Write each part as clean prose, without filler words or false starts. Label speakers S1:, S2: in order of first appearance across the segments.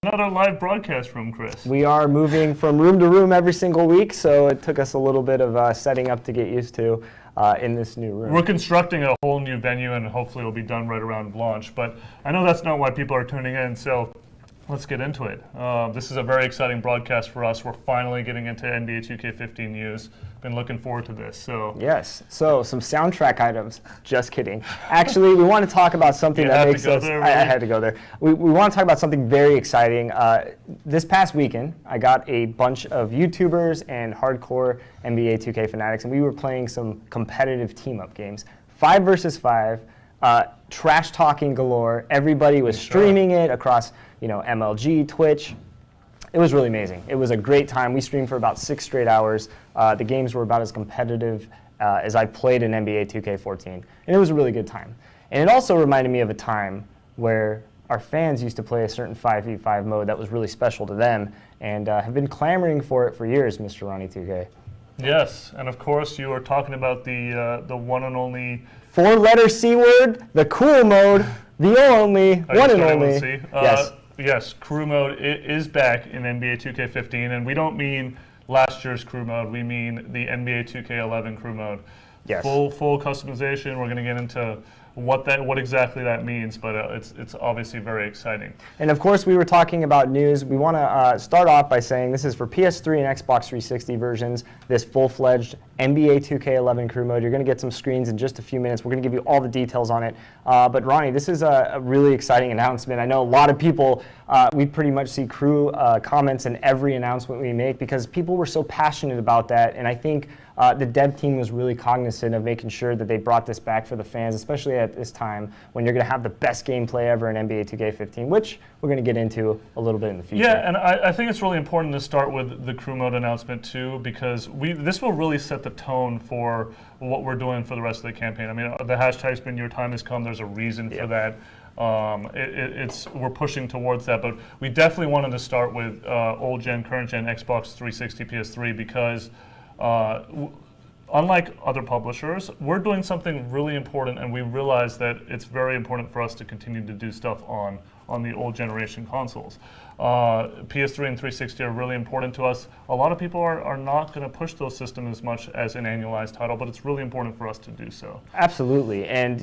S1: Another live broadcast room, Chris.
S2: We are moving from room to room every single week, so it took us a little bit of setting up to get used to in this new room.
S1: We're constructing a whole new venue, and hopefully it'll be done right around launch. But I know that's not why people are tuning in, so let's get into it. This is a very exciting broadcast for us. We're finally getting into NBA 2K15 news. Been looking forward to this. So
S2: yes. So some soundtrack items. Just kidding. Actually, we want to talk about something that makes us.
S1: There,
S2: I had to go there. We want to talk about something very exciting. This past weekend, I got a bunch of YouTubers and hardcore NBA 2K fanatics, and we were playing some competitive team-up games. 5 versus 5. Trash talking galore. Everybody was streaming it across, MLG, Twitch. It was really amazing. It was a great time. We streamed for about 6 straight hours. The games were about as competitive as I played in NBA 2K14, and it was a really good time. And it also reminded me of a time where our fans used to play a certain 5v5 mode that was really special to them, and have been clamoring for it for years, Mr. Ronnie 2K.
S1: Yes, and of course you are talking about the one and only
S2: 4-letter C word, the cool mode, the only, one and only.
S1: Yes. Yes, crew mode is back in NBA 2K15, and we don't mean last year's crew mode. We mean the NBA 2K11 crew mode.
S2: Yes.
S1: Full customization. We're going to get into what exactly that means, but it's obviously very exciting.
S2: And of course, we were talking about news. We want to start off by saying this is for PS3 and Xbox 360 versions, this full-fledged NBA 2K11 crew mode. You're going to get some screens in just a few minutes. We're going to give you all the details on it. But Ronnie, this is a really exciting announcement. I know a lot of people, we pretty much see crew comments in every announcement we make because people were so passionate about that. And I think the dev team was really cognizant of making sure that they brought this back for the fans, especially at this time when you're going to have the best gameplay ever in NBA 2K15, which we're going to get into a little bit in the future.
S1: Yeah, and I think it's really important to start with the crew mode announcement too, because this will really set the tone for what we're doing for the rest of the campaign. I mean, the hashtag's been "Your time has come." There's a reason for that. We're pushing towards that, but we definitely wanted to start with old gen, current gen, Xbox 360, PS3, because unlike other publishers, we're doing something really important, and we realize that it's very important for us to continue to do stuff on the old generation consoles. PS3 and 360 are really important to us. A lot of people are not going to push those systems as much as an annualized title, but it's really important for us to do so.
S2: Absolutely, and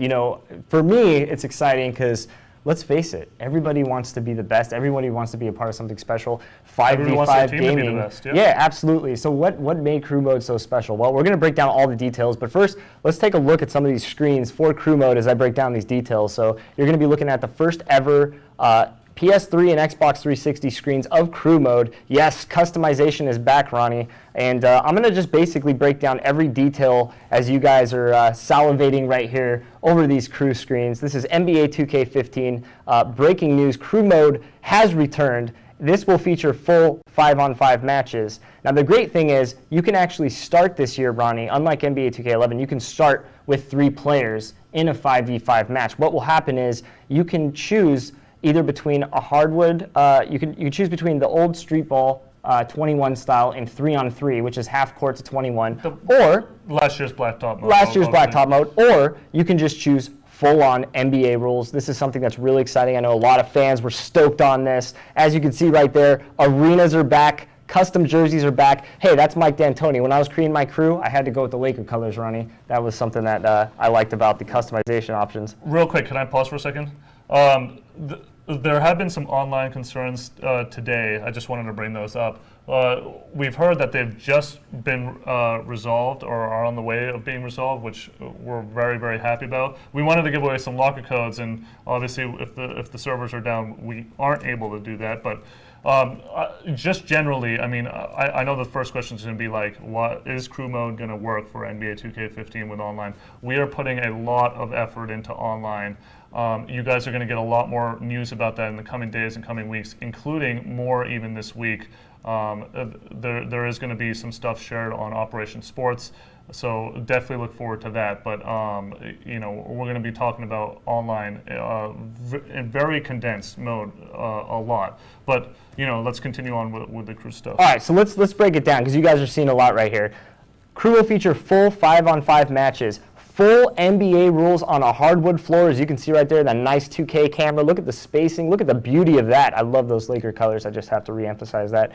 S2: for me, it's exciting because let's face it, everybody wants to be the best. Everybody wants to be a part of something special. 5v5 gaming.
S1: To be the best,
S2: yeah, absolutely. So what made crew mode so special? Well, we're going to break down all the details, but first, let's take a look at some of these screens for crew mode as I break down these details. So you're going to be looking at the first ever PS3 and Xbox 360 screens of crew mode. Yes, customization is back, Ronnie. And I'm going to just basically break down every detail as you guys are salivating right here over these crew screens. This is NBA 2K15. Breaking news, crew mode has returned. This will feature full 5-on-5 matches. Now, the great thing is you can actually start this year, Ronnie, unlike NBA 2K11, you can start with 3 players in a 5v5 match. What will happen is you can choose either between a hardwood, you can choose between the old street ball 21 style and 3-on-3, which is half court to 21, or
S1: last year's blacktop mode.
S2: Last year's blacktop mode, or you can just choose full-on NBA rules. This is something that's really exciting. I know a lot of fans were stoked on this. As you can see right there, arenas are back. Custom jerseys are back. Hey, that's Mike D'Antoni. When I was creating my crew, I had to go with the Laker colors, Ronnie. That was something that I liked about the customization options.
S1: Real quick, can I pause for a second? There have been some online concerns today. I just wanted to bring those up. We've heard that they've just been resolved or are on the way of being resolved, which we're very happy about. We wanted to give away some locker codes, and obviously if the servers are down, we aren't able to do that. But just generally, I mean, I know the first question is going to be like, what is crew mode going to work for NBA 2K15 with online? We are putting a lot of effort into online. You guys are going to get a lot more news about that in the coming days and coming weeks, including more even this week. There is going to be some stuff shared on Operation Sports, so definitely look forward to that. But we're going to be talking about online in very condensed mode a lot. But let's continue on with the crew stuff.
S2: All right, so let's break it down because you guys are seeing a lot right here. Crew will feature full 5-on-5 matches, full NBA rules on a hardwood floor, as you can see right there, that nice 2K camera. Look at the spacing. Look at the beauty of that. I love those Laker colors. I just have to reemphasize that.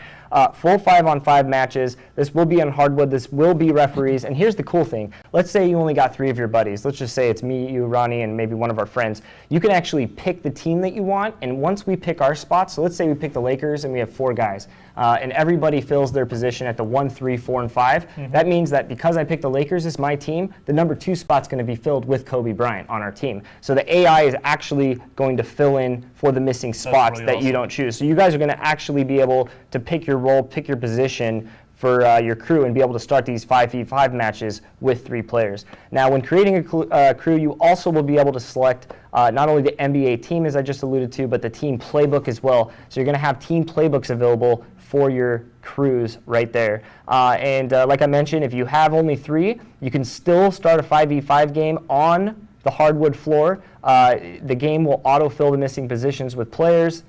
S2: Full 5-on-5 matches. This will be on hardwood. This will be referees. And here's the cool thing. Let's say you only got 3 of your buddies. Let's just say it's me, you, Ronnie, and maybe one of our friends. You can actually pick the team that you want, and once we pick our spots, so let's say we pick the Lakers and we have 4 guys, and everybody fills their position at the 1, 3, 4, and 5. That means that because I picked the Lakers as my team, the number 2 spot's going to be filled with Kobe Bryant on our team. So the AI is actually going to fill in for the missing spots
S1: really
S2: that you
S1: awesome.
S2: don't choose. So you guys are going to actually be able to pick your role, pick your position for your crew, and be able to start these 5v5 matches with 3 players. Now, when creating a crew, you also will be able to select not only the NBA team, as I just alluded to, but the team playbook as well. So you're going to have team playbooks available for your crews right there. And like I mentioned, if you have only 3, you can still start a 5v5 game on the hardwood floor. The game will autofill the missing positions with players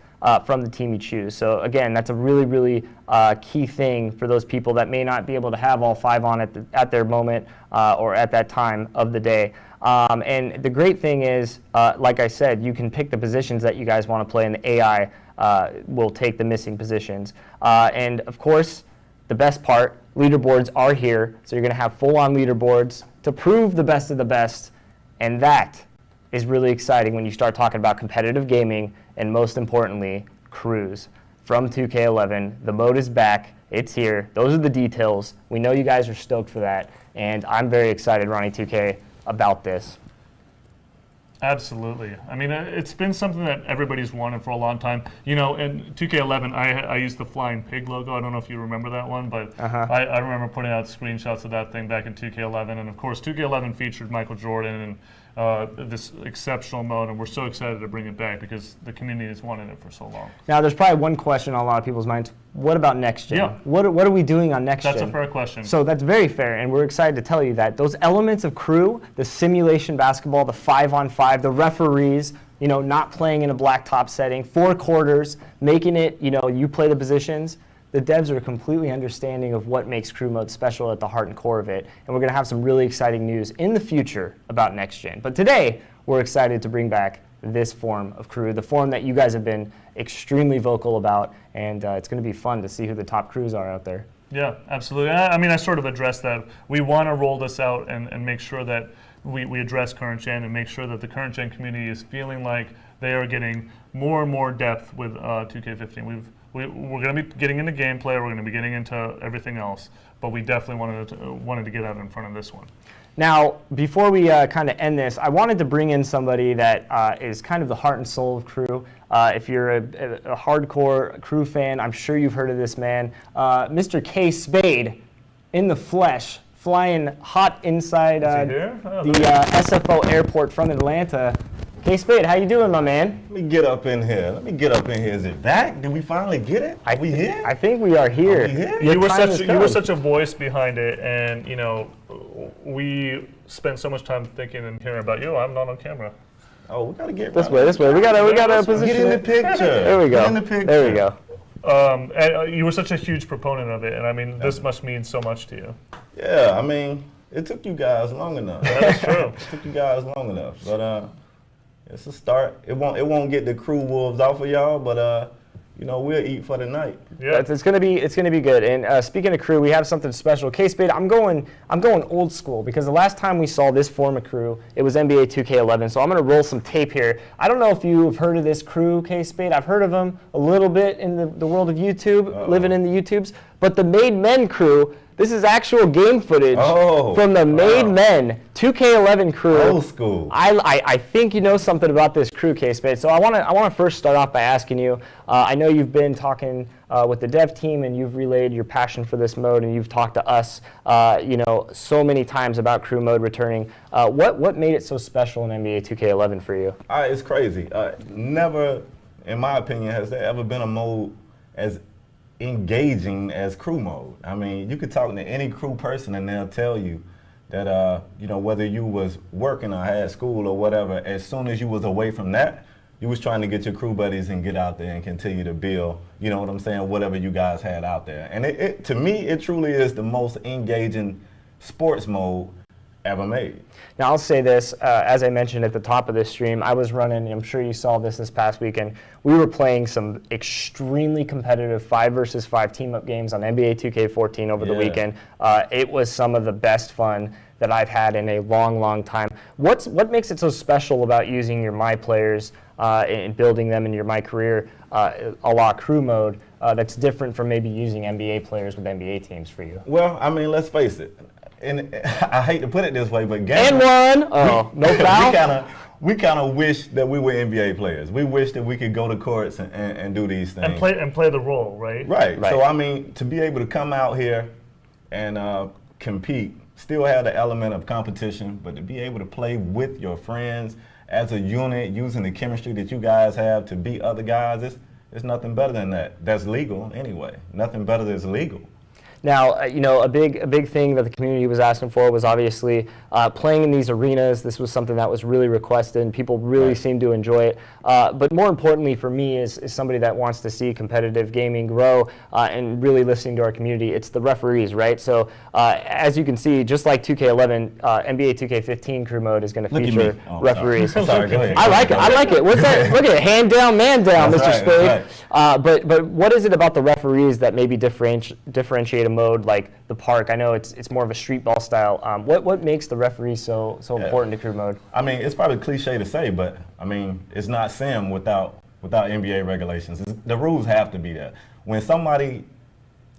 S2: from the team you choose. So again, that's a really, really key thing for those people that may not be able to have all 5 on at their moment or at that time of the day. And the great thing is, like I said, you can pick the positions that you guys want to play, and the AI will take the missing positions. And of course, the best part, leaderboards are here. So you're going to have full-on leaderboards to prove the best of the best. And that is really exciting when you start talking about competitive gaming, and most importantly, crews. From 2K11, the mode is back. It's here. Those are the details. We know you guys are stoked for that, and I'm very excited, Ronnie 2K, about this.
S1: Absolutely. I mean, it's been something that everybody's wanted for a long time. You know, in 2K11, I used the Flying Pig logo. I don't know if you remember that one, but I remember putting out screenshots of that thing back in 2K11. And of course, 2K11 featured Michael Jordan and this exceptional mode, and we're so excited to bring it back because the community has wanted it for so long.
S2: Now, there's probably one question on a lot of people's minds. What about next gen?
S1: Yeah.
S2: What are we doing on next gen?
S1: That's a fair question.
S2: So that's very fair, and we're excited to tell you that those elements of crew, the simulation basketball, the 5-on-5, the referees, you know, not playing in a blacktop setting, 4 quarters, making it, you know, you play the positions. The devs are completely understanding of what makes crew mode special at the heart and core of it, and we're going to have some really exciting news in the future about next gen. But today, we're excited to bring back this form of crew, the form that you guys have been extremely vocal about, and it's going to be fun to see who the top crews are out there.
S1: Yeah, absolutely. I mean, I sort of addressed that. We want to roll this out and make sure that we address current gen and make sure that the current gen community is feeling like they are getting more and more depth with 2K15. We're going to be getting into gameplay, we're going to be getting into everything else, but we definitely wanted to get out in front of this one.
S2: Now, before we kind of end this, I wanted to bring in somebody that is kind of the heart and soul of crew. If you're a hardcore crew fan, I'm sure you've heard of this man. Mr. K. Spade, in the flesh, flying hot inside the SFO airport from Atlanta. K. Spade, how you doing, my man?
S3: Let me get up in here. Is it back? Did we finally get it? Are we here?
S2: I think we are here.
S3: Are we here?
S1: You were
S2: time has
S1: you were
S2: come.
S1: such a voice behind it, and you know, we spent so much time thinking and hearing about you. I'm not on camera.
S3: Oh, we gotta get
S2: This way. We gotta position
S3: Get in the
S2: it.
S3: picture.
S2: There we go.
S3: Get in the picture.
S2: There we go.
S1: And you were such a huge proponent of it, and I mean, this must mean so much to you.
S3: Yeah, I mean, it took you guys long enough.
S1: That's true.
S3: It took you guys long enough, but it's a start. It won't get the crew wolves off of y'all, but you know, we'll eat for the night.
S1: Yeah.
S2: It's gonna be good. And speaking of crew, we have something special. K-Spade, I'm going old school because the last time we saw this form of crew, it was NBA 2K11. So I'm gonna roll some tape here. I don't know if you've heard of this crew, K-Spade. I've heard of them a little bit in the world of YouTube, living in the YouTubes. But the Made Men crew, this is actual game footage from the Made Men 2K11 crew.
S3: Old school.
S2: I think you know something about this crew, K-Spade. So I want to first start off by asking you. I know you've been talking with the dev team, and you've relayed your passion for this mode, and you've talked to us, you know, so many times about crew mode returning. What made it so special in NBA 2K11 for you?
S3: It's crazy. Never, in my opinion, has there ever been a mode as engaging as crew mode. I mean, you could talk to any crew person and they'll tell you that, you know, whether you was working or had school or whatever, as soon as you was away from that, you was trying to get your crew buddies and get out there and continue to build, you know what I'm saying, whatever you guys had out there. And to me, it truly is the most engaging sports mode ever made.
S2: Now, I'll say this, as I mentioned at the top of this stream, I was running, I'm sure you saw this past weekend, we were playing some extremely competitive 5 versus 5 team-up games on NBA 2K14 over the
S3: Yeah.
S2: weekend. It was some of the best fun that I've had in a long, long time. What makes it so special about using your My Players and building them in your My Career a la crew mode that's different from maybe using NBA players with NBA teams for you?
S3: Well, I mean, let's face it. And I hate to put it this way, but
S2: And one! Oh, no foul?
S3: we kind of wish that we were NBA players. We wish that we could go to courts and do these things.
S1: And play the role, right?
S3: Right.
S2: Right.
S3: So, I mean, to be able to come out here and compete, still have the element of competition, but to be able to play with your friends as a unit, using the chemistry that you guys have to beat other guys, it's nothing better than that. That's legal anyway. Nothing better that's legal.
S2: Now, a big thing that the community was asking for was obviously playing in these arenas. This was something that was really requested, and people really
S3: Right.
S2: seemed to enjoy it. But more importantly for me is somebody that wants to see competitive gaming grow and really listening to our community, it's the referees, right? So as you can see, just like 2K11, NBA 2K15 crew mode is going to
S3: Look at
S2: feature
S3: me. Oh,
S2: referees.
S3: Sorry, go ahead.
S2: I like it. I like it. What's that? Look at it. Hand down, man down,
S3: That's
S2: Mr.
S3: right,
S2: Spade.
S3: that's
S2: But what is it about the referees that maybe differentiate a mode like the park? I know it's more of a street ball style. What makes the referees so important to crew mode?
S3: I mean, it's probably cliche to say, but I mean, it's not sim without NBA regulations. The rules have to be there. When somebody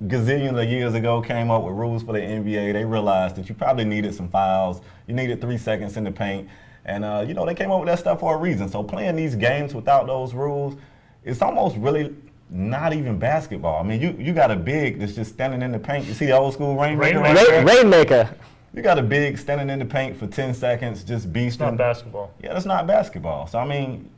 S3: gazillions of years ago came up with rules for the NBA, they realized that you probably needed some fouls. You needed 3 seconds in the paint. And, they came up with that stuff for a reason. So playing these games without those rules, it's almost really not even basketball. I mean, you got a big that's just standing in the paint. You see the old school Rainmaker right there?
S2: Rainmaker.
S3: You got a big standing in the paint for 10 seconds, just beasting.
S1: It's not basketball.
S3: Yeah, that's not basketball. So, I mean,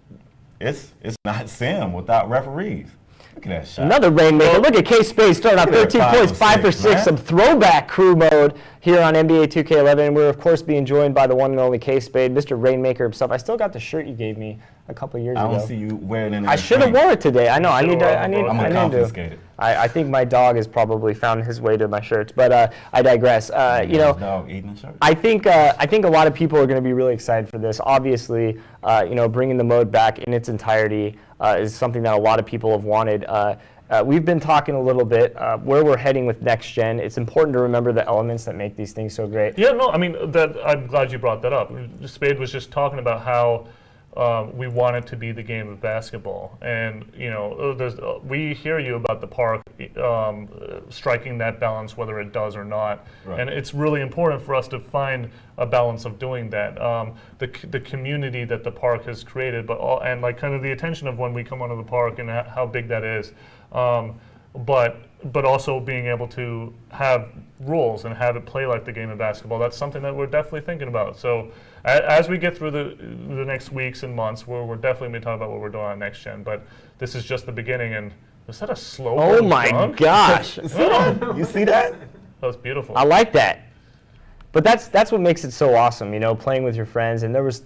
S3: it's not sim without referees. Look at that shot.
S2: Another Rainmaker. Look at K-Spade starting out
S3: Look at
S2: 13
S3: that,
S2: points, 5 for 6,
S3: man.
S2: some throwback crew mode here on NBA 2K11. We're, of course, being joined by the one and only K-Spade, Mr. Rainmaker himself. I still got the shirt you gave me a couple years
S3: I
S2: ago.
S3: don't see you wearing it.
S2: I should have worn it today. I know. I need to.
S1: I'm
S3: gonna
S2: I need
S3: confiscate
S2: to.
S3: it.
S2: I think my dog has probably found his way to my shirts, but I digress.
S3: Dog eating the shirt.
S2: I think a lot of people are going to be really excited for this. Obviously, bringing the mode back in its entirety is something that a lot of people have wanted. We've been talking a little bit where we're heading with next gen. It's important to remember the elements that make these things so great.
S1: Yeah, no, I mean, I'm glad you brought that up. Spade was just talking about how we want it to be the game of basketball. And, we hear you about the park striking that balance, whether it does or not.
S3: Right.
S1: And it's really important for us to find a balance of doing that. The community that the park has created, and like kind of the attention of when we come onto the park and how big that is. But also being able to have rules and have it play like the game of basketball. That's something that we're definitely thinking about. So as we get through the next weeks and months, we're definitely going to be talking about what we're doing on next gen. But this is just the beginning. And was that a slow
S2: Oh
S1: burn
S2: my
S1: dunk?
S2: gosh!
S3: See that? You see that?
S1: That was beautiful.
S2: I like that. But that's what makes it so awesome, playing with your friends. And there was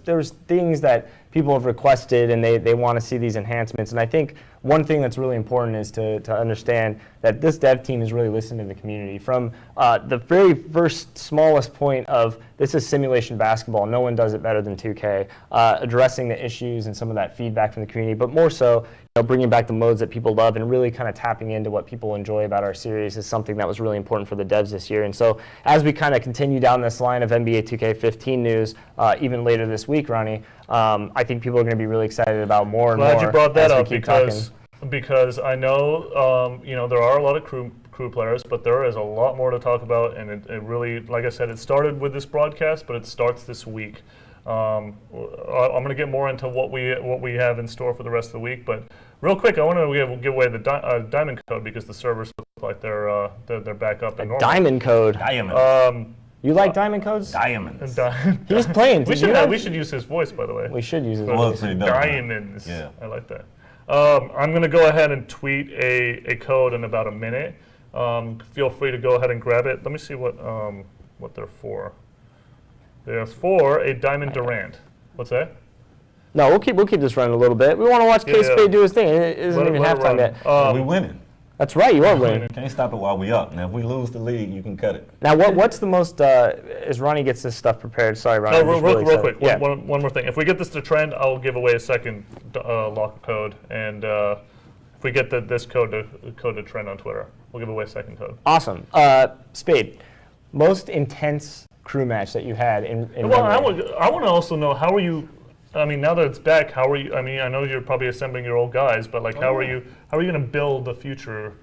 S2: things that people have requested, and they want to see these enhancements. And I think one thing that's really important is to understand that this dev team is really listening to the community. From the very first smallest point of this is simulation basketball, no one does it better than 2K, addressing the issues and some of that feedback from the community, but more so bringing back the modes that people love and really kind of tapping into what people enjoy about our series is something that was really important for the devs this year. And so as we kind of continue down this line of NBA 2K15 news, even later this week, Ronnie, I think people are going to be really excited about more and more.
S1: Glad you brought that
S2: as we
S1: up
S2: keep
S1: because I know there are a lot of crew players, but there is a lot more to talk about, and it really, like I said, it started with this broadcast, but it starts this week. I'm going to get more into what we have in store for the rest of the week, but real quick, I want to give away the diamond code because the servers look like they're back up and normal.
S2: Diamond code.
S3: Diamonds.
S2: You like diamond codes?
S3: Diamonds.
S2: He's playing.
S1: we should use his voice, by the way.
S2: We should use his
S3: Well,
S2: voice.
S3: it's pretty dope.
S1: Diamonds.
S3: Yeah.
S1: I like that. I'm going to go ahead and tweet a code in about a minute. Feel free to go ahead and grab it. Let me see what they're for. They're for a Diamond Durant. What's that?
S2: No, we'll keep this running a little bit. We want to watch
S1: Yeah,
S2: K-Spade
S1: yeah.
S2: do his thing. It isn't even
S1: Let it
S2: halftime
S1: run.
S2: yet.
S3: We winning.
S2: That's right, you are winning.
S3: Can't stop it while we up. Now, if we lose the league, you can cut it.
S2: Now, what's the most, as Ronnie gets this stuff prepared, sorry, Ronnie.
S1: No,
S2: I'm just
S1: real
S2: really
S1: quick.
S2: excited. Yeah.
S1: One more thing. If we get this to trend, I'll give away a second locker code, and if we get this code to trend on Twitter, we'll give away a second code.
S2: Awesome. Spade, most intense crew match that you had in
S1: Well,
S2: memory?
S1: I want to also know, how are you? I mean, now that it's back, how are you? I mean, I know you're probably assembling your old guys, but like, how are you going to build the future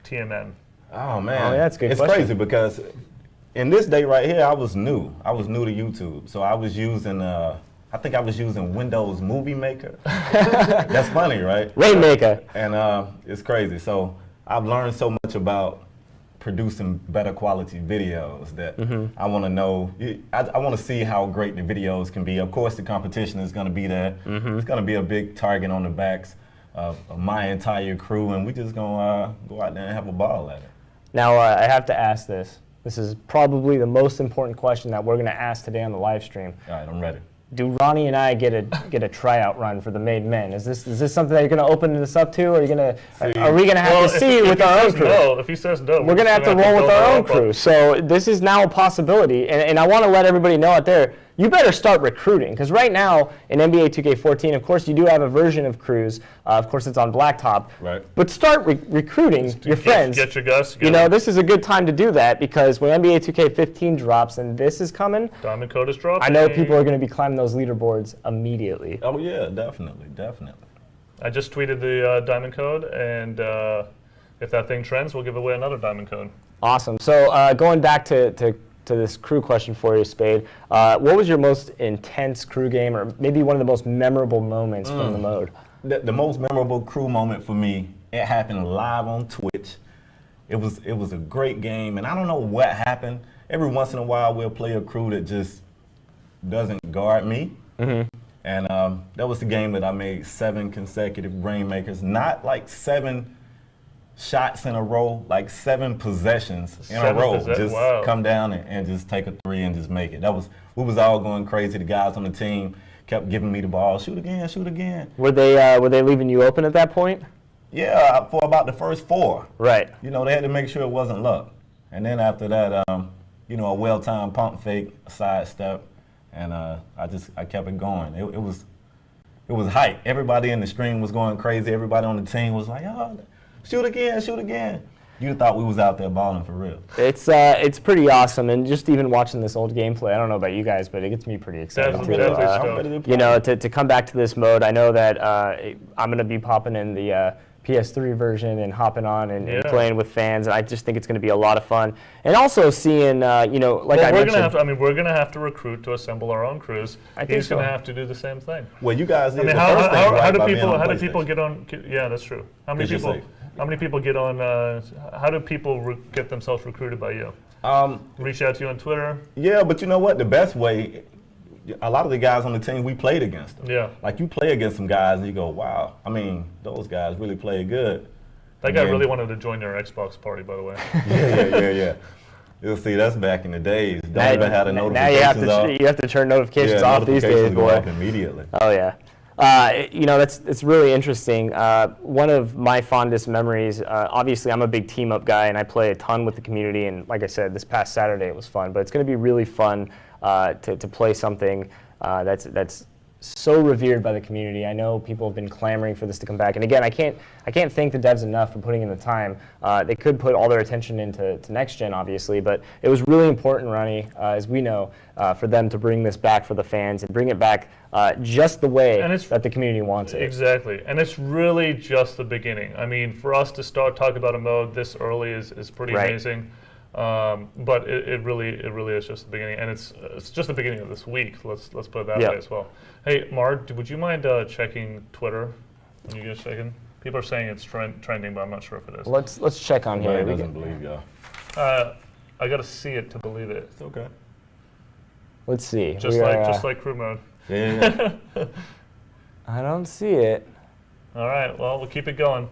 S1: TMN?
S3: Oh man,
S2: Oh, yeah, that's a good
S3: it's
S2: question.
S3: crazy because in this day right here, I was new. I was new to YouTube, so I was using. I think I was using Windows Movie Maker. That's funny, right?
S2: Rainmaker.
S3: And it's crazy. So I've learned so much about producing better quality videos that I want to know. I want to see how great the videos can be. Of course, the competition is going to be there. It's going to be a big target on the backs of my entire crew, and we just going to go out there and have a ball at it.
S2: Now, I have to ask this. This is probably the most important question that we're going to ask today on the live stream.
S3: All right, I'm ready.
S2: Do Ronnie and I get a tryout run for the Made Men? Is this something that you're going to open this up to, or are we going to have to see it with our own crew?
S1: No, if he says no,
S2: We're going to have to roll with our own crew. So this is now a possibility, and I want to let everybody know out there, you better start recruiting, because right now in NBA 2K14, of course, you do have a version of crews. Of course, it's on Blacktop.
S3: Right.
S2: But start recruiting your friends.
S1: Get your guys.
S2: You know, this is a good time to do that, because when NBA 2K15 drops and this is coming,
S1: Diamond code is dropping.
S2: I know people are going to be climbing those leaderboards immediately.
S3: Oh yeah, definitely.
S1: I just tweeted the diamond code, and if that thing trends, we'll give away another diamond code.
S2: Awesome. So going back to this crew question for you, Spade, what was your most intense crew game, or maybe one of the most memorable moments from the mode?
S3: The most memorable crew moment for me, it happened live on Twitch. It was a great game, and I don't know what happened. Every once in a while, we'll play a crew that just doesn't guard me. And that was the game that I made 7 consecutive Rainmakers, not like 7 shots in a row, like 7 possessions in a row. Just
S1: wow.
S3: come down and just take a 3 and just make it. We was all going crazy. The guys on the team kept giving me the ball. Shoot again, shoot again.
S2: Were they leaving you open at that point?
S3: Yeah, for about the first 4.
S2: Right.
S3: You know, they had to make sure it wasn't luck. And then after that, you know, a well-timed pump fake, a sidestep, and I kept it going. It was hype. Everybody in the stream was going crazy. Everybody on the team was like, oh, shoot again, shoot again. You thought we was out there balling for real.
S2: It's pretty awesome, and just even watching this old gameplay, I don't know about you guys, but it gets me pretty excited
S1: Definitely
S2: too.
S1: stoked.
S3: I'm ready to play.
S2: You know, to come back to this mode, I know that I'm going to be popping in the PS3 version and hopping on and playing with fans, and I just think it's going to be a lot of fun. And also seeing, you know, like I mentioned.
S1: We're gonna have to recruit to assemble our own crews.
S2: I think
S1: He's gonna
S2: so.
S1: have to do the same thing.
S3: Well, you guys did
S1: I mean,
S3: the first thing right
S1: how do
S3: by being
S1: people
S3: on
S1: how do people
S3: PlayStation.
S1: get on? Yeah, that's true. How many
S3: Did you
S1: people?
S3: say?
S1: How many people get on? How do people get themselves recruited by you? Reach out to you on Twitter.
S3: Yeah, but you know what? The best way, a lot of the guys on the team, we played against them.
S1: Yeah.
S3: Like, you play against some guys and you go, wow, I mean, those guys really play good.
S1: That guy
S3: And then-
S1: really wanted to join your Xbox party, by the way.
S3: Yeah. You'll see, that's back in the days. Don't even have the
S2: Now
S3: notifications off.
S2: you have to turn notifications
S3: Yeah,
S2: off these days,
S3: notifications go
S2: boy.
S3: off immediately.
S2: Oh yeah. You know, it's really interesting. One of my fondest memories, obviously I'm a big team up guy and I play a ton with the community, and like I said, this past Saturday it was fun, but it's going to be really fun to play something that's so revered by the community. I know people have been clamoring for this to come back, and again, I can't thank the devs enough for putting in the time. They could put all their attention into next gen, obviously, but it was really important, Ronnie, as we know, for them to bring this back for the fans and bring it back just the way that the community wants it.
S1: Exactly, and it's really just the beginning. I mean, for us to start talking about a mode this early is pretty amazing. But it really is just the beginning, and it's just the beginning of this week. Let's put it that way as well. Hey, Mark, would you mind checking Twitter? When you guys checking? People are saying it's trending, but I'm not sure if it is.
S2: Let's check on here.
S3: Nobody doesn't believe y'all.
S1: I gotta see it to believe it.
S3: It's okay.
S2: Let's see.
S1: Just like crew mode.
S3: Yeah.
S2: I don't see it.
S1: All right. Well, we'll keep it going.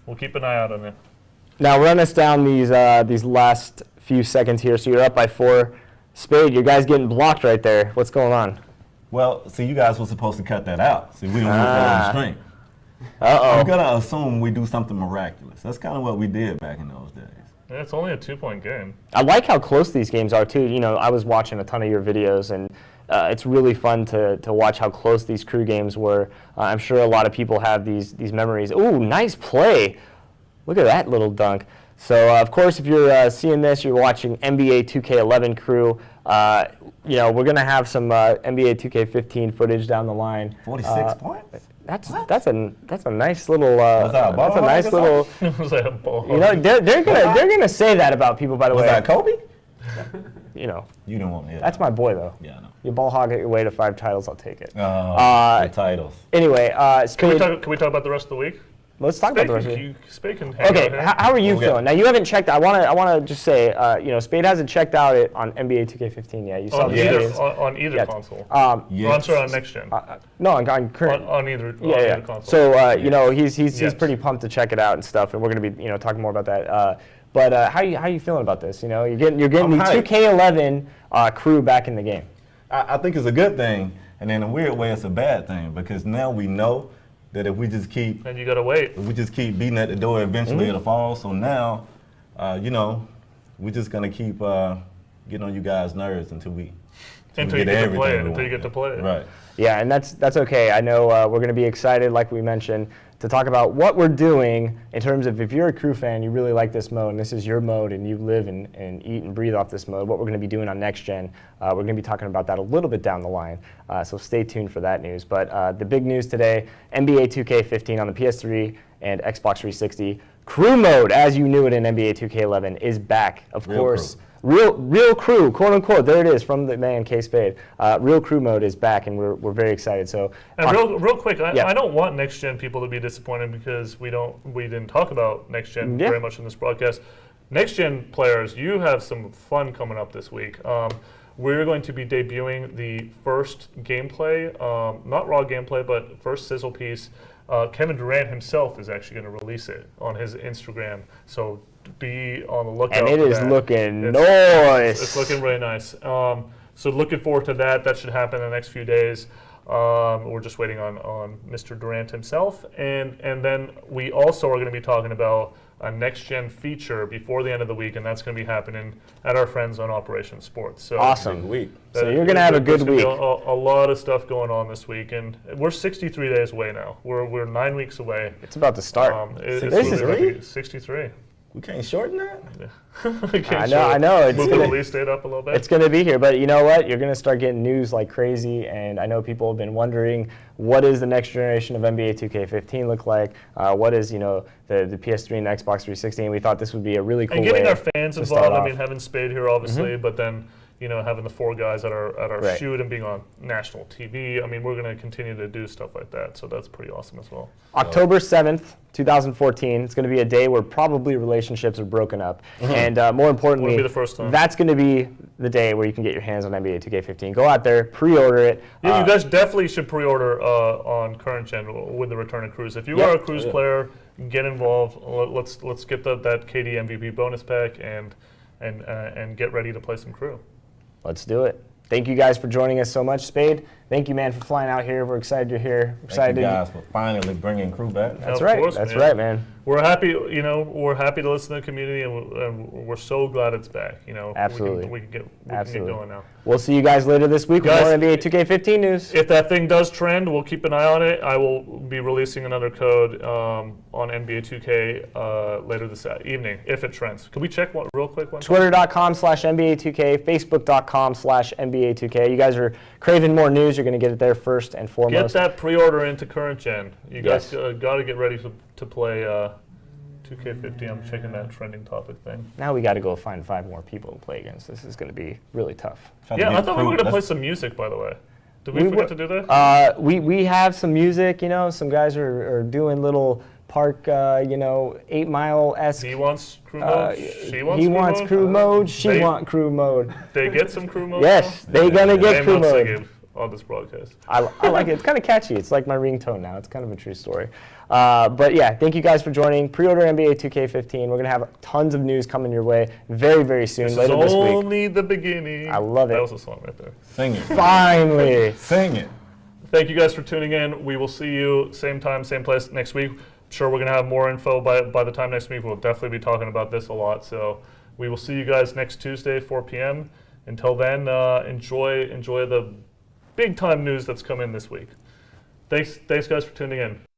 S1: We'll keep an eye out on it.
S2: Now run us down these last few seconds here. So you're up by 4. Spade, your guy's getting blocked right there. What's going on?
S3: Well, see, you guys were supposed to cut that out. See, we don't put that on the screen.
S2: Uh-oh.
S3: you're gonna assume we do something miraculous. That's kind of what we did back in those days.
S1: Yeah, it's only a 2-point game.
S2: I like how close these games are too. You know, I was watching a ton of your videos, and it's really fun to watch how close these crew games were. I'm sure a lot of people have these memories. Ooh, nice play! Look at that little dunk. So of course, if you're seeing this, you're watching NBA 2K11 crew. You know, we're gonna have some NBA 2K15 footage down the line.
S3: 46 points.
S2: That's a nice little.
S3: that a ball
S2: That's a
S3: hog
S2: nice
S3: or
S2: little.
S1: It was like a ball.
S2: You know, they're gonna say that about people. By the
S3: Was
S2: way,
S3: that Kobe?
S2: you know,
S3: You didn't want to hear
S2: that's my boy though.
S3: Yeah, I know.
S2: You ball hog your way to 5 titles, I'll take it.
S3: The titles.
S2: Anyway,
S1: Can we
S2: Spade,
S1: talk about the rest of the week?
S2: let's talk about the rest of it.
S1: Spade can hang
S2: Okay,
S1: out here.
S2: how are you
S3: Okay.
S2: feeling? Now you haven't checked. I wanna just say, you know, Spade hasn't checked out it on NBA 2K15 yet. You saw
S1: on,
S2: the
S3: Yes.
S1: either,
S2: games.
S1: on either
S2: Yeah.
S1: console.
S3: Yes.
S1: Or I'm sorry, on next gen.
S2: No, on current.
S1: on either,
S2: Yeah,
S1: on
S2: yeah.
S1: either console.
S2: So you know, he's
S1: Yes.
S2: pretty pumped to check it out and stuff, and we're gonna be talking more about that. But how you feeling about this? You know, you're getting
S3: I'm
S2: the
S3: hyped.
S2: 2K11 crew back in the game.
S3: I think it's a good thing, and in a weird way, it's a bad thing because now we know that if we just keep
S1: and you gotta wait.
S3: beating at the door, eventually it'll fall. So now, you know, we're just gonna keep getting on you guys' nerves until we
S1: Until you
S3: get
S1: get to
S3: everything
S1: play it.
S3: we
S1: Until you
S3: want.
S1: get to play it.
S3: Right.
S2: Yeah, and that's okay. I know we're going to be excited, like we mentioned, to talk about what we're doing in terms of if you're a crew fan, you really like this mode, and this is your mode, and you live and eat and breathe off this mode, what we're going to be doing on Next Gen. We're going to be talking about that a little bit down the line, so stay tuned for that news. But the big news today, NBA 2K15 on the PS3 and Xbox 360. Crew mode, as you knew it in NBA 2K11, is back, of
S3: Real
S2: course.
S3: crew.
S2: Real crew, quote unquote. There it is from the man K Spade. Real crew mode is back, and we're very excited. So,
S1: And real quick,
S2: Yeah.
S1: I don't want next gen people to be disappointed because we didn't talk about next gen
S2: Yeah.
S1: very much in this broadcast. Next gen players, you have some fun coming up this week. We're going to be debuting the first gameplay, not raw gameplay, but first sizzle piece. Kevin Durant himself is actually going to release it on his Instagram. So be on the lookout.
S2: and it
S1: for
S2: is
S1: that.
S2: looking
S1: It's
S2: nice.
S1: looking really nice. So looking forward to that. That should happen in the next few days. We're just waiting on Mr. Durant himself. And then we also are going to be talking about a next-gen feature before the end of the week, and that's going to be happening at our friends on Operation Sports. So
S2: Awesome.
S3: Big week.
S2: So you're going to have a good
S1: there's gonna
S2: week.
S1: be a lot of stuff going on this week, and we're 63 days away now. We're 9 weeks away.
S2: It's about to start.
S1: It's
S2: This is
S1: really
S2: great.
S1: 63.
S3: We can't shorten that.
S2: I know. It's
S1: Move the
S2: gonna-
S1: release date up a little bit.
S2: It's going to be here, but you know what? You're going to start getting news like crazy, and I know people have been wondering, what is the next generation of NBA 2K15 look like? What is, the PS3 and the Xbox 360? And we thought this would be a really cool
S1: And
S2: way
S1: getting our fans
S2: to start
S1: involved. I
S2: off.
S1: mean, having Spade here, obviously, but then having the 4 guys at our
S2: Right.
S1: shoot and being on national TV. I mean, we're going to continue to do stuff like that, so that's pretty awesome as well.
S2: October 7th, 2014. It's going to be a day where probably relationships are broken up. And more importantly,
S1: Wouldn't be the first time.
S2: that's going to be the day where you can get your hands on NBA 2K15. Go out there, pre-order it.
S1: Yeah, you guys definitely should pre-order on current gen with the return of Cruise. If you
S2: Yeah.
S1: are a Cruise player, get involved. Let's get that KD MVP bonus pack and get ready to play some Crew.
S2: Let's do it. Thank you guys for joining us so much. Spade, thank you, man, for flying out here. We're excited you're here. We're excited
S3: Thank you
S2: to-
S3: guys for finally bringing crew back.
S2: That's
S1: Of
S2: right.
S1: course,
S2: That's
S1: man.
S2: right, man.
S1: We're happy, we're happy to listen to the community, and we're so glad it's back.
S2: Absolutely.
S1: we can get
S2: Absolutely.
S1: going now.
S2: We'll see you guys later this week with
S1: Guys,
S2: more NBA 2K15 news.
S1: If that thing does trend, we'll keep an eye on it. I will be releasing another code on NBA 2K later this evening if it trends. Can we check one real quick?
S2: Twitter.com/NBA2K, Facebook.com/NBA2K. You guys are craving more news. You're going to get it there first and
S1: Get
S2: foremost.
S1: that pre-order into current gen. You guys
S2: Yes.
S1: got to get ready to play 2K50. I'm checking that trending topic thing.
S2: Now we got to go find 5 more people to play against. This is going to be really tough.
S3: Trying to
S1: Yeah, I
S3: get
S1: thought we were
S3: crew.
S1: going to play
S3: Let's-
S1: some music, by the way. Did we
S2: We
S1: forget
S2: were-
S1: to do that?
S2: We have some music, some guys are doing little park, 8 Mile-esque.
S1: He wants crew mode. She wants
S2: he
S1: crew
S2: wants
S1: mode.
S2: crew mode. She
S1: They-
S2: want crew mode.
S1: They get some crew mode.
S2: Yes,
S1: now?
S2: they gonna get
S1: I'm
S2: crew
S1: not
S2: mode.
S1: singing on this broadcast.
S2: I like it. It's kind of catchy. It's like my ringtone now. It's kind of a true story. But yeah, thank you guys for joining. Pre-order NBA 2K15. We're gonna have tons of news coming your way very, very soon.
S1: This
S2: later
S1: is
S2: this week.
S1: only the beginning.
S2: I love it.
S1: That was a song right there.
S3: Sing it.
S2: Finally.
S3: Sing it.
S1: Thank you guys for tuning in. We will see you same time, same place next week. sure we're going to have more info by the time next week. We'll definitely be talking about this a lot. So we will see you guys next Tuesday, 4 p.m. Until then, enjoy the big time news that's come in this week. Thanks guys for tuning in.